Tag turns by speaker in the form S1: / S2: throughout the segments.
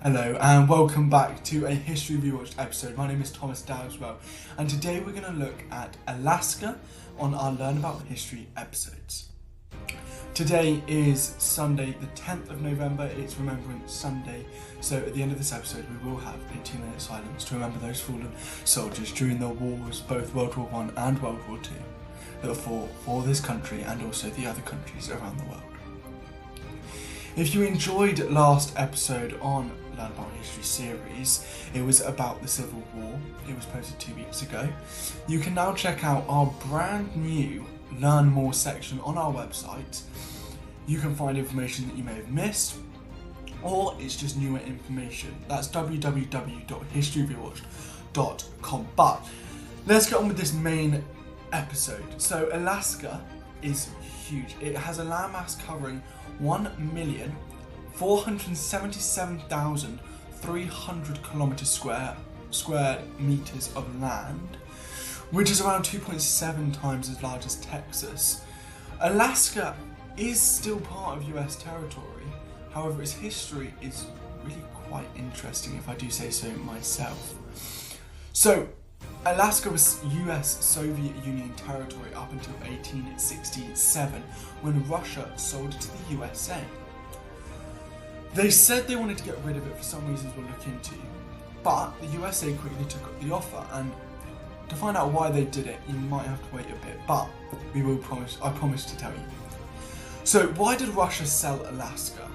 S1: Hello and welcome back to a History Rewatched episode. My name is Thomas Dowswell and today we're going to look at Alaska on our Learn About History episodes. Today is Sunday the 10th of November, it's Remembrance Sunday, so at the end of this episode we will have a 2-minute silence to remember those fallen soldiers during the wars, both World War I and World War II, that fought for this country and also the other countries around the world. If you enjoyed last episode on Learn About History series, it was about the Civil War, it was posted 2 weeks ago. You can now check out our brand new Learn More section on our website. You can find information that you may have missed, or it's just newer information. That's www.historyrewatched.com. But let's get on with this main episode. So Alaska is huge. It has a landmass covering 1,477,300 kilometers square meters of land, which is around 2.7 times as large as Texas. Alaska is still part of US territory, however its history is really quite interesting if I do say so myself. So Alaska was US Soviet Union territory up until 1867 when Russia sold it to the USA. They said they wanted to get rid of it for some reasons we'll look into, but the USA quickly took up the offer, and to find out why they did it you might have to wait a bit, but I promise to tell you. So why did Russia sell Alaska?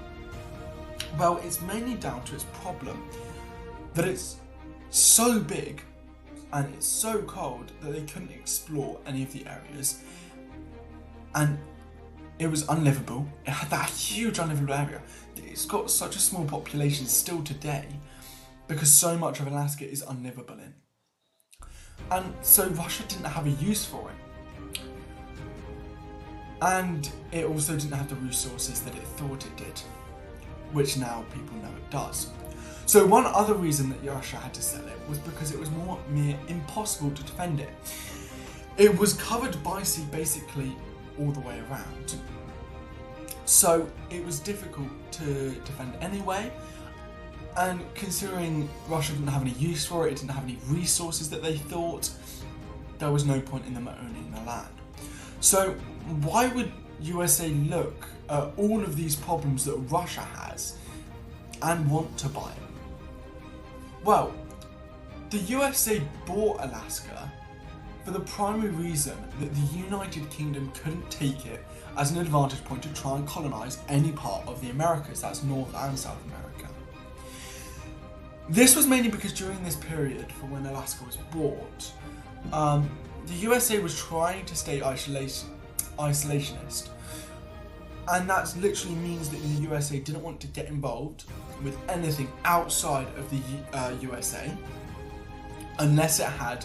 S1: Well, it's mainly down to its problem that it's so big and it's so cold that they couldn't explore any of the areas, and it was unlivable. It had that huge unlivable area. It's got such a small population still today because so much of Alaska is unlivable in. And so Russia didn't have a use for it. And it also didn't have the resources that it thought it did, which now people know it does. So one other reason that Russia had to sell it was because it was near impossible to defend it. It was covered by sea basically all the way around. So it was difficult to defend anyway, and considering Russia didn't have any use for it, it didn't have any resources that they thought, there was no point in them owning the land. So why would USA look at all of these problems that Russia has and want to buy it? Well, the USA bought Alaska for the primary reason that the United Kingdom couldn't take it as an advantage point to try and colonise any part of the Americas, that's North and South America. This was mainly because during this period, for when Alaska was bought, the USA was trying to stay isolationist, and that literally means that the USA didn't want to get involved with anything outside of the USA unless it had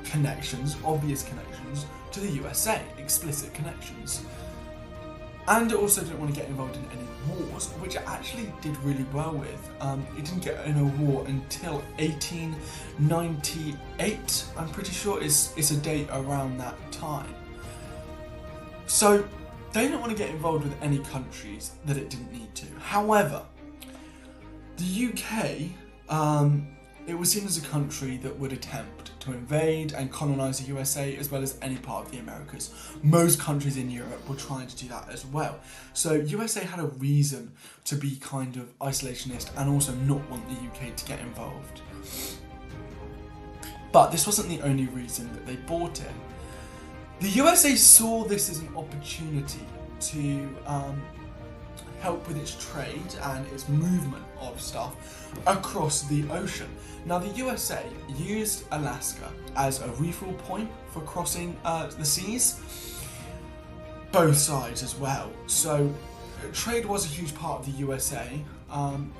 S1: connections, obvious connections to the USA, explicit connections. And it also didn't want to get involved in any wars, which it actually did really well with. It didn't get in a war until 1898, I'm pretty sure it's a date around that time. So they didn't want to get involved with any countries that it didn't need to. However, the UK, it was seen as a country that would attempt to invade and colonise the USA as well as any part of the Americas. Most countries in Europe were trying to do that as well. So USA had a reason to be kind of isolationist and also not want the UK to get involved. But this wasn't the only reason that they bought it. The USA saw this as an opportunity to help with its trade and its movement of stuff across the ocean. Now the USA used Alaska as a refuel point for crossing the seas, both sides as well. So trade was a huge part of the USA.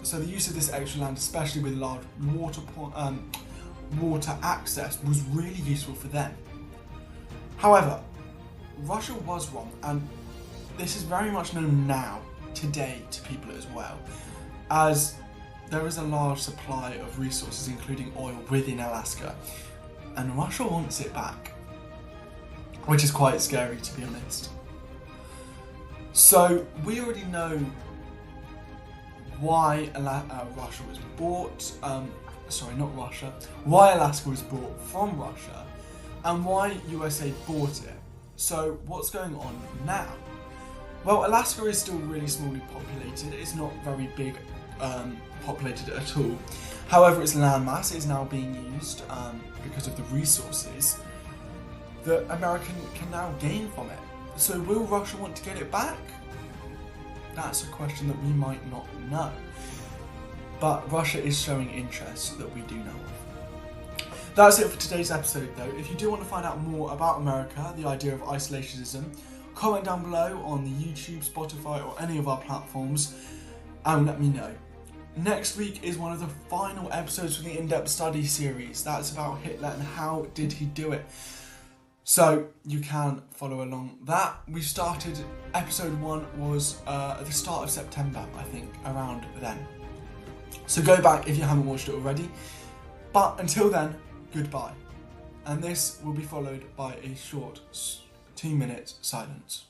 S1: So the use of this extra land, especially with large water access, was really useful for them. However, Russia was wrong, and this is very much known now, today, to people as well, as there is a large supply of resources, including oil, within Alaska, and Russia wants it back, which is quite scary, to be honest. So we already know why Russia was bought, why Alaska was bought from Russia, and why USA bought it. So what's going on now? Well, Alaska is still really smallly populated. It's not very big populated at all. However, its landmass is now being used because of the resources that America can now gain from it. So will Russia want to get it back? That's a question that we might not know. But Russia is showing interest that we do know of. That's it for today's episode though. If you do want to find out more about America, the idea of isolationism, comment down below on the YouTube, Spotify or any of our platforms and let me know. Next week is one of the final episodes for the in-depth study series. That's about Hitler and how did he do it. So you can follow along that. We started, episode 1 was at the start of September, I think, around then. So go back if you haven't watched it already. But until then, goodbye. And this will be followed by a short 2-minute silence.